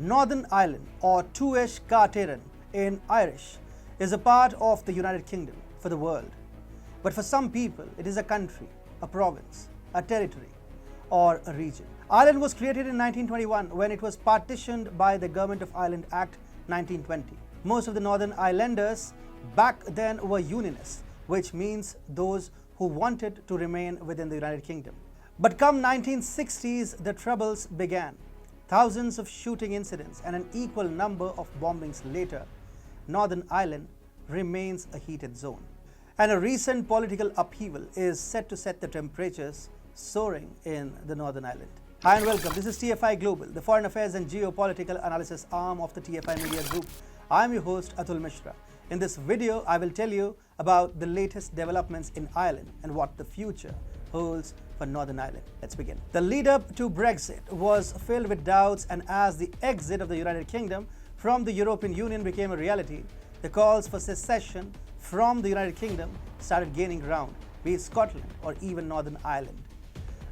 Northern Ireland, or Tuash Carteran in Irish, is a part of the United Kingdom for the world. But for some people, it is a country, a province, a territory, or a region. Ireland was created in 1921 when it was partitioned by the Government of Ireland Act 1920. Most of the Northern Irelanders back then were Unionists, which means those who wanted to remain within the United Kingdom. But come 1960s, the troubles began. Thousands of shooting incidents and an equal number of bombings later, Northern Ireland remains a heated zone. And a recent political upheaval is set to set the temperatures soaring in the Northern Ireland. Hi and welcome. This is TFI Global, the foreign affairs and geopolitical analysis arm of the TFI Media Group. I am your host Atul Mishra. In this video, I will tell you about the latest developments in Ireland and what the future holds for Northern Ireland. Let's begin. The lead up to Brexit was filled with doubts, and as the exit of the United Kingdom from the European Union became a reality, the calls for secession from the United Kingdom started gaining ground, be it Scotland or even Northern Ireland.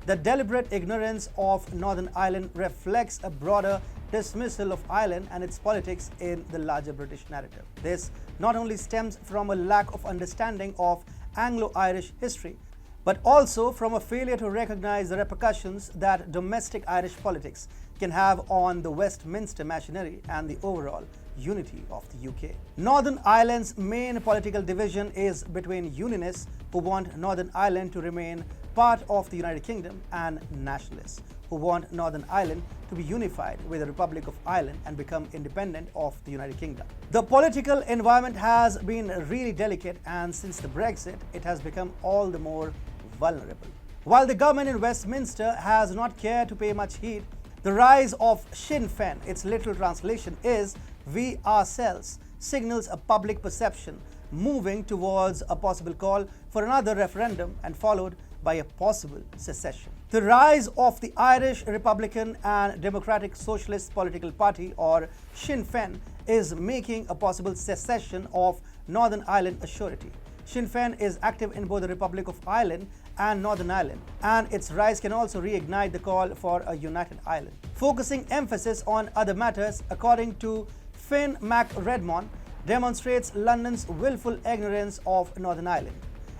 The deliberate ignorance of Northern Ireland reflects a broader dismissal of Ireland and its politics in the larger British narrative. This not only stems from a lack of understanding of Anglo-Irish history, but also from a failure to recognize the repercussions that domestic Irish politics can have on the Westminster machinery and the overall unity of the UK. Northern Ireland's main political division is between Unionists who want Northern Ireland to remain part of the United Kingdom and Nationalists who want Northern Ireland to be unified with the Republic of Ireland and become independent of the United Kingdom. The political environment has been really delicate, and since the Brexit, it has become all the more vulnerable. While the government in Westminster has not cared to pay much heed, the rise of Sinn Féin, its literal translation is "we ourselves," signals a public perception moving towards a possible call for another referendum and followed by a possible secession. The rise of the Irish Republican and Democratic Socialist Political Party, or Sinn Féin, is making a possible secession of Northern Ireland a surety. Sinn Féin is active in both the Republic of Ireland and Northern Ireland, and its rise can also reignite the call for a united Ireland. Focusing emphasis on other matters, according to Finn McRedmond, demonstrates London's willful ignorance of Northern Ireland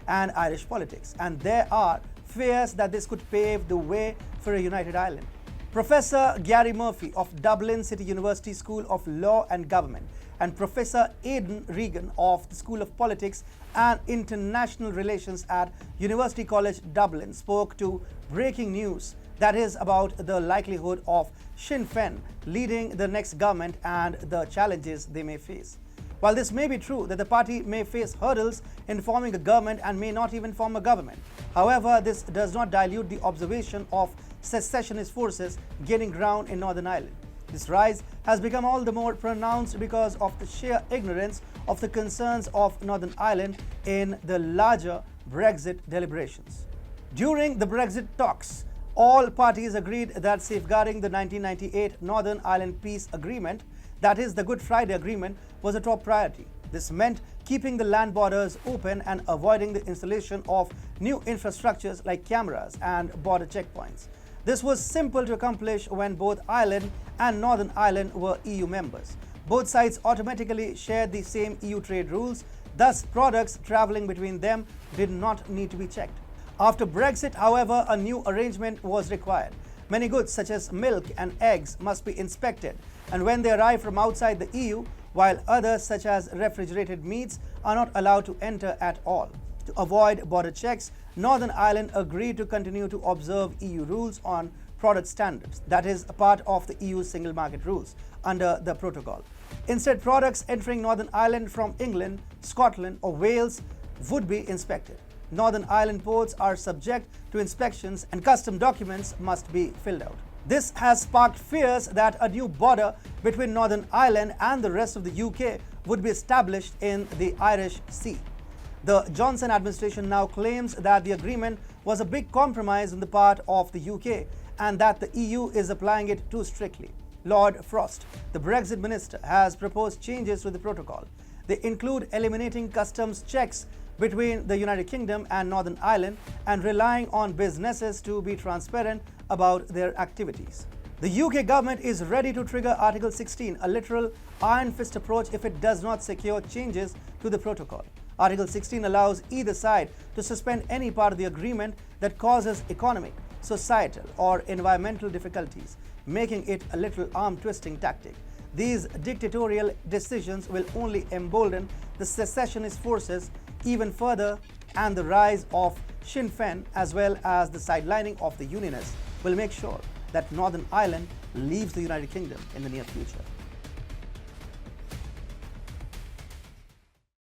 and Irish politics, and there are fears that this could pave the way for a united Ireland. Professor Gary Murphy of Dublin City University School of Law and Government and Professor Aidan Regan of the School of Politics and International Relations at University College Dublin spoke to Breaking News, that is about the likelihood of Sinn Féin leading the next government and the challenges they may face. While this may be true that the party may face hurdles in forming a government and may not even form a government, however, this does not dilute the observation of secessionist forces gaining ground in Northern Ireland. This rise has become all the more pronounced because of the sheer ignorance of the concerns of Northern Ireland in the larger Brexit deliberations. During the Brexit talks, all parties agreed that safeguarding the 1998 Northern Ireland Peace Agreement, that is the Good Friday Agreement, was a top priority. This meant keeping the land borders open and avoiding the installation of new infrastructures like cameras and border checkpoints. This was simple to accomplish when both Ireland and Northern Ireland were EU members. Both sides automatically shared the same EU trade rules, thus products traveling between them did not need to be checked. After Brexit, however, a new arrangement was required. Many goods such as milk and eggs must be inspected, and when they arrive from outside the EU, while others such as refrigerated meats are not allowed to enter at all. To avoid border checks, Northern Ireland agreed to continue to observe EU rules on product standards, that is a part of the EU's single market rules under the protocol. Instead, products entering Northern Ireland from England, Scotland or Wales would be inspected. Northern Ireland ports are subject to inspections and custom documents must be filled out. This has sparked fears that a new border between Northern Ireland and the rest of the UK would be established in the Irish Sea. The Johnson administration now claims that the agreement was a big compromise on the part of the UK and that the EU is applying it too strictly. Lord Frost, the Brexit minister, has proposed changes to the protocol. They include eliminating customs checks between the United Kingdom and Northern Ireland and relying on businesses to be transparent about their activities. The UK government is ready to trigger Article 16, a literal iron fist approach if it does not secure changes to the protocol. Article 16 allows either side to suspend any part of the agreement that causes economic, societal, or environmental difficulties, making it a literal arm-twisting tactic. These dictatorial decisions will only embolden the secessionist forces even further, and the rise of Sinn Féin as well as the sidelining of the Unionists will make sure that Northern Ireland leaves the United Kingdom in the near future.